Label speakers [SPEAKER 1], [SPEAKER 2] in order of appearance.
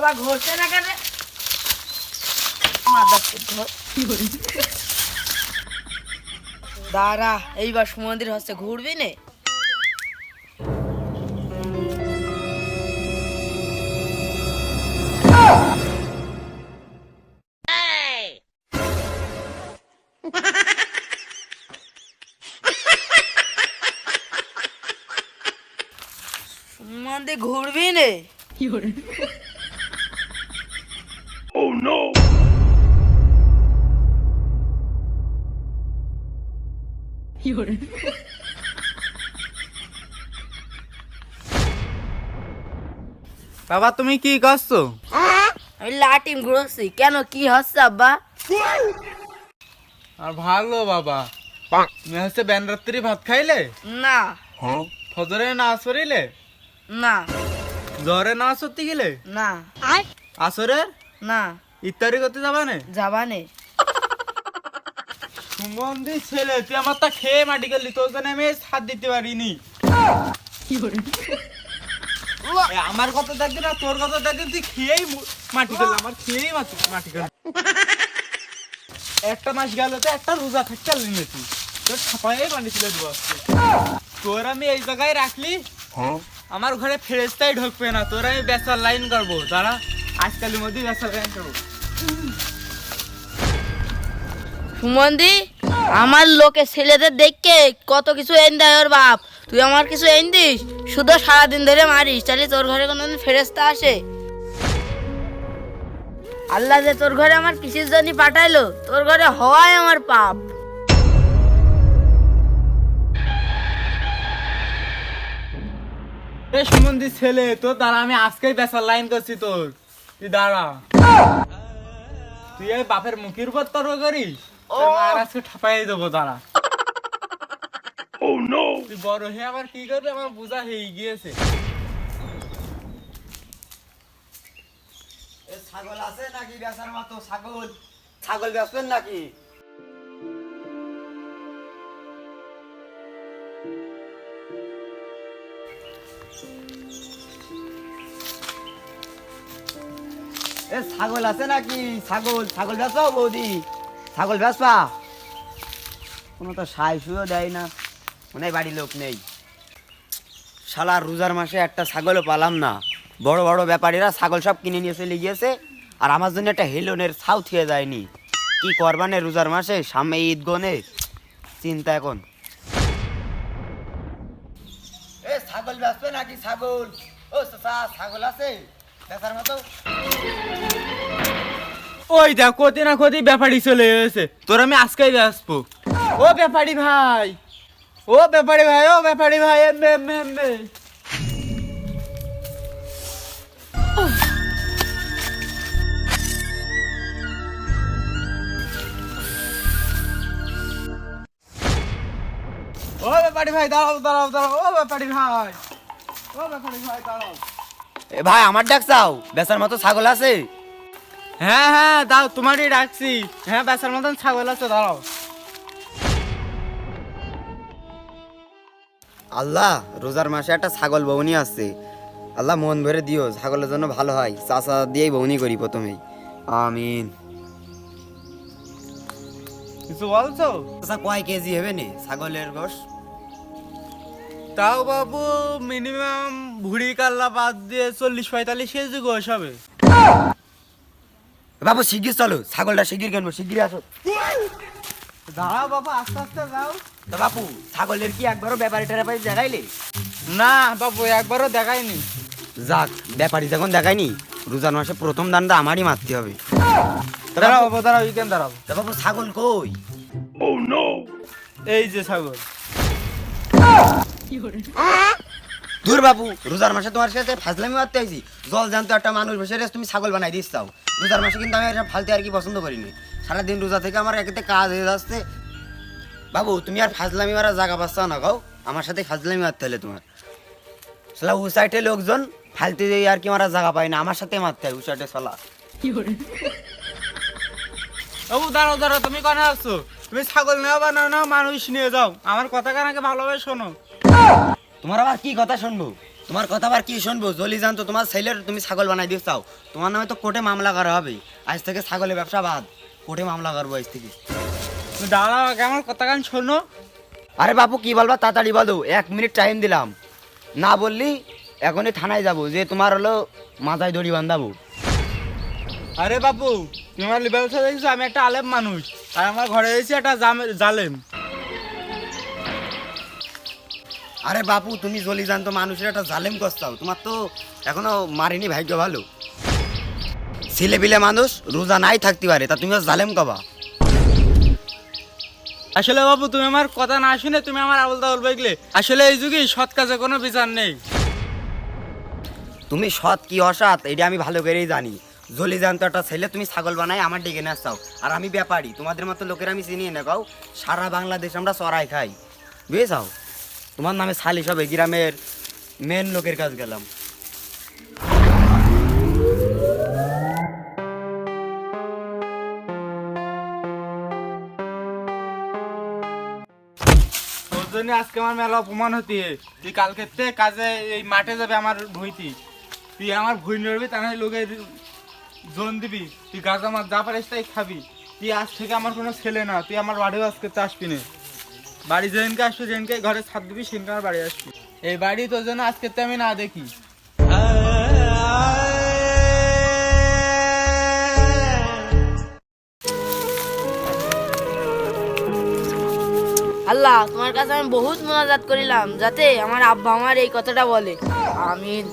[SPEAKER 1] বাবা ঘষে না কেন? দাঁড়া, এইবার সমুদ্রের হচ্ছে ঘুরবি নে। সমুদ্রে ঘুরবি নে।
[SPEAKER 2] বাবা তুমি কি করছো?
[SPEAKER 1] আমি লাটিম ঘুরছি। কেন, কি হচ্ছে আব্বা?
[SPEAKER 2] আর ভালো বাবা, তুমি হচ্ছে বেন রাত্রি ভাত খাইলে?
[SPEAKER 1] না
[SPEAKER 2] ফজরে নাচ পড়িলে?
[SPEAKER 1] না
[SPEAKER 2] জরে নাচ করতে গেলে?
[SPEAKER 1] না
[SPEAKER 2] আসরে
[SPEAKER 1] না
[SPEAKER 2] ইত্যাদি করতে যাবা না?
[SPEAKER 1] যাবানে।
[SPEAKER 2] সুমন্দি ছেলে, তুই আমার তা খেয়ে মাটি গেলি, তোর জন্য আমি ছাদ দিতে পারিনি। আমার কথা দেখবি না, তোর কথা দেখবি, তুই খেয়েই মাটি গেল, আমার খেয়েই মাটি গেল। একটা মাস গেল তো একটা রোজা থাকতে পারলি না তুই, তোর ছাপাই পানি ছিল দেবো। তোর আমি এই জায়গায় রাখলি, আমার ঘরে ফেরেস্তাই ঢুকবে না। তোর আমি বেচার লাইন করবো, দাঁড়া আজকালের মধ্যে বেচার লাইন করবো।
[SPEAKER 1] সুমন্দি, আমার লোকে ছেলেদের দেখকে কত কিছু এন দেয় ওর বাপ। তুই আমার কিছু এন দিস, শুধু সারাদিন ধরে মারিস, তাহলে তোর ঘরে কোনোদিন ফেরেস্তা আসে? আল্লাহ যে তোর ঘরে আমার কিসের জন্য পাঠাইলো, তোর ঘরে হওয়াই আমার পাপ।
[SPEAKER 2] এ সুমন্দি ছেলে, তোর দাঁড়া আমি আজকেই বেচার লাইন করছি তোর, তুই দাঁড়া। তুই এই বাপের মুখের উপর তর্ক করিস, আর আজকে ঠাপাই দেবো, দাঁড়া। তুই বড় হয়ে আবার কি করবি আমার বোঝা হয়ে গিয়েছে।
[SPEAKER 3] ছাগল আছে নাকি বেচার মতো? ছাগল ছাগল বেচবেন নাকি? ছাগল আছে নাকি? ছাগল ছাগল বেচো বৌদি? ছাগল বেচবা? কোনো তো সাইসুও দেয় না, মনে হয় বাড়ির লোক নেই। শালা রোজার মাসে একটা ছাগলও পালাম না। বড় বড় ব্যাপারীরা ছাগল সব কিনে নিয়ে চলে গিয়েছে, আর আমার জন্য একটা হেলনের ছাউ থিয়ে যায়নি। কি করবানে রোজার মাসে, সামনে ঈদ গনে, চিন্তা এখন। এ ছাগল বেচবে নাকি? ছাগল, ও চাচা ছাগল আছে বেচার মতো?
[SPEAKER 2] ওই দেখ কতি না কতি ব্যাপারী চলে এসেছে, তোর আমি আজকেই বেচবো। ও ব্যাপারী ভাই, ও ব্যাপারী ভাই, ও ব্যাপারী ভাই, এমবে এমবে এমবে। ও ব্যাপারী ভাই দাঁড়াও দাঁড়াও দাঁড়াও, ও ব্যাপারী ভাই, ও ব্যাপারী ভাই দাঁড়াও।
[SPEAKER 3] এ ভাই আমার ডাক চাও? বেচার মতো ছাগল আছে?
[SPEAKER 2] হ্যাঁ হ্যাঁ দাও, তোমারই ডাকছি। হ্যাঁ বেচার মতন ছাগল আছে, দাঁড়াও।
[SPEAKER 3] আল্লাহ রোজার মাসে একটা ছাগল বউনি আসছে, আল্লাহ মন ভরে দিও, ছাগলের জন্য ভালো হয়। চাচা দিয়েই বউনি করি প্রথমেই, আমিন।
[SPEAKER 2] কিছু বলছো?
[SPEAKER 3] চাচা কয় কেজি হবে নে ছাগলের গোশ?
[SPEAKER 2] তাও বাবু মিনিমাম ভুড়ি কাল্লা বাদ দিয়ে 40-45 কেজি গোশ হবে।
[SPEAKER 3] বাবু শিগগির চলো, ছাগলটা শিগগির কিনবো, শিগগির আসো।
[SPEAKER 2] দাঁড়াও বাবা, আস্তে আস্তে যাও।
[SPEAKER 3] তো বাপু ছাগলের কি একবারও ব্যাপারী ট্যাপারি দেখাইলে?
[SPEAKER 2] না বাবু, একবারও দেখায়নি।
[SPEAKER 3] যাক, ব্যাপারী যখন দেখায়নি, রোজার মাসে প্রথম দানটা আমারই মারতে হবে।
[SPEAKER 2] দাঁড়াও বাবু, দাঁড়াও, উইকেন্ড দাঁড়াও।
[SPEAKER 3] তা বাবু ছাগল কই?
[SPEAKER 2] এই যে ছাগল।
[SPEAKER 3] দূর বাবু, রোজার মাসে তোমার সাথে ফাজলামি মারতে আইছি। জল জানতো একটা মানুষ বসে রেখে তুমি ছাগল বানাই দিস চাও। রোজার মাসে কিন্তু আমি এটা ফালতে আর কি পছন্দ করিনি। সারাদিন রোজা থেকে আমার একেতে কাজ হয়ে যাচ্ছে। বাবু তুমি আর ফাজলামি মারা জায়গা পাচ্ছ না, গাও আমার সাথে ফাজলামি মারতে হলে তোমার। সালা ও সাইডে লোকজন ফালতে দিয়ে আর কি মারা জায়গা পায় না, আমার সাথে মারতে হয় ও সাইডে। সালা
[SPEAKER 2] বাবু দাঁড়াও দাঁড়াও, তুমি কেন আসছো? তুমি ছাগল নেওয়া বানাও না, মানুষ নিয়ে যাও। আমার কথা কানাকে ভালোভাবে শোনো।
[SPEAKER 3] তোমার আবার কি কথা শুনবো? তোমার কথা আবার কি শুনবো? জলি জান তো তোমার ছেলের তুমি ছাগল বানাই দিও চাও, তোমার নামে তো কোর্টে মামলা করা হবে। আজ থেকে ছাগলের ব্যবসা বাদ, কোর্টে মামলা করবো আজ থেকে।
[SPEAKER 2] তুমি দাঁড়াও আগে আমার কথা কান শোনো।
[SPEAKER 3] আরে বাপু কি বলবা তাড়াতাড়ি বলো, 1 মিনিট টাইম দিলাম, না বললি এখনই থানায় যাবো, যে তোমার হলো মাথায় দড়ি বান্ধাবো।
[SPEAKER 2] আরে বাপু, তুমি আমার ব্যবসা দেখছো, আমি একটা আলেম মানুষ, আর আমার ঘরে এসেছি একটা জালেম।
[SPEAKER 3] আরে বাপু তুমি জলি জান তো মানুষের একটা জালেম কস্তাও, তোমার তো এখনো মারিনি, ভাগ্য ভালো। ছেলে পিলে মানুষ রোজা নাই থাকতে পারে, তা তুমি জালেম কবা?
[SPEAKER 2] আসলে বাবু তুমি আমার কথা না শুনে তুমি আমার আবল তাবল বইলে, আসলে এই যুগে সৎ কাজে কোনো বিচার নেই।
[SPEAKER 3] তুমি সৎ কি অসৎ এটা আমি ভালো করেই জানি। জলি জান তো একটা ছেলে, তুমি ছাগল বানাই আমার ডেকে নিয়ে আসছাও, আর আমি ব্যাপারী, তোমাদের মতো লোকের আমি চিনি না। কাও সারা বাংলাদেশ আমরা চড়াই খাই, বুঝেছাও? তোমার নামে সালিশ হবে, গ্রামের মেন লোকের কাজ গেলাম।
[SPEAKER 2] তোর জন্য আজকে আমার মেলা অপমান হতি। তুই কালকে কাজে এই মাঠে যাবে আমার ভুইতি, তুই আমার ভুই নড়বি, তা নয় লোকের জোন দিবি, তুই গাছ আমার যা পারিস তাই খাবি। তুই আজ থেকে আমার কোনো ছেলে না, তুই আমার বাড়িও আজকে আসবি না। বাড়ি যেদিনকে আসবি, যেদিনকে ঘরে ছাদ দিবি, সেদিনকে আমার বাড়ি আসবি। এই বাড়ি তোর জন্য আজকে আমি না দেখি।
[SPEAKER 1] আল্লাহ, তোমার কাছে আমি বহুত মোনাজাত করিলাম যাতে আমার আব্বা আমার এই কথাটা বলে। আমিন।